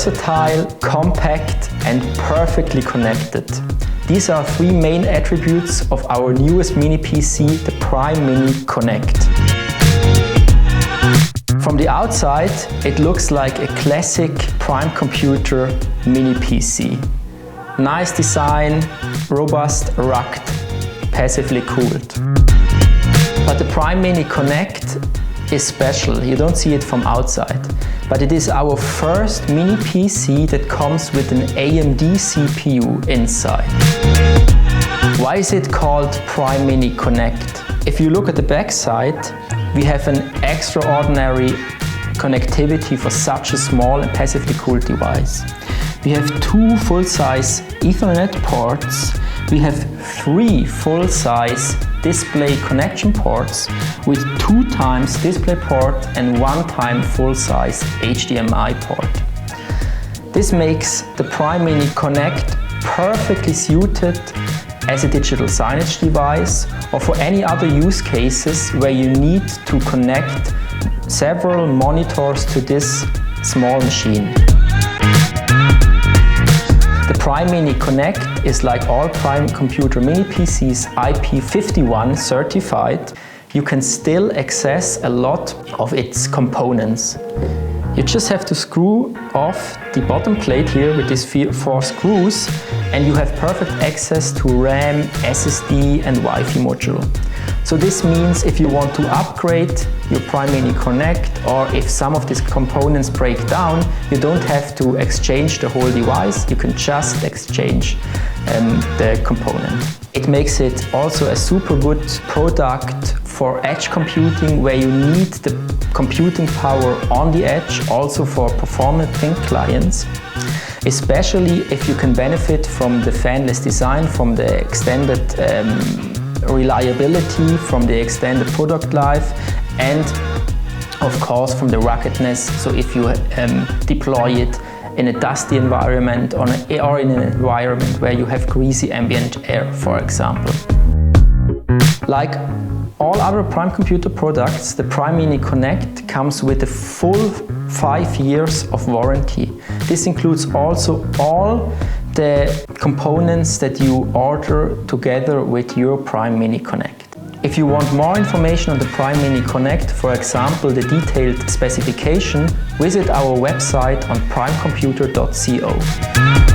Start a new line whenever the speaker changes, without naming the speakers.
versatile, compact and perfectly connected. These are three main attributes of our newest mini PC, the PrimeMini Connect. From the outside, it looks like a classic Prime computer mini PC. Nice design, robust, rugged, passively cooled. But the PrimeMini Connect is special. You don't see it from outside. But it is our first mini PC that comes with an AMD CPU inside. Why is it called PrimeMini Connect? If you look at the back side, we have an extraordinary connectivity for such a small and passively cooled device. We have two full-size Ethernet ports. We have three full-size display connection ports with 2 times DisplayPort and 1 time full-size HDMI port. This makes the PrimeMini Connect perfectly suited as a digital signage device or for any other use cases where you need to connect several monitors to this small machine. The PrimeMini Connect is, like all Prime computer mini PCs, IP51 certified. You can still access a lot of its components. You just have to screw off the bottom plate here with these 4 screws and you have perfect access to RAM, SSD and Wi-Fi module. So this means if you want to upgrade your PrimeMini Connect or if some of these components break down, you don't have to exchange the whole device, you can just exchange the component. It makes it also a super good product for edge computing where you need the computing power on the edge, also for performant thin clients, especially if you can benefit from the fanless design, from the extended reliability, from the extended product life and of course from the ruggedness. So if you deploy it in a dusty environment or in an environment where you have greasy ambient air, for example. Like all other Prime computer products, the PrimeMini Connect comes with a full 5 years of warranty. This includes also all the components that you order together with your PrimeMini Connect. If you want more information on the PrimeMini Connect, for example the detailed specification, visit our website on primecomputer.co.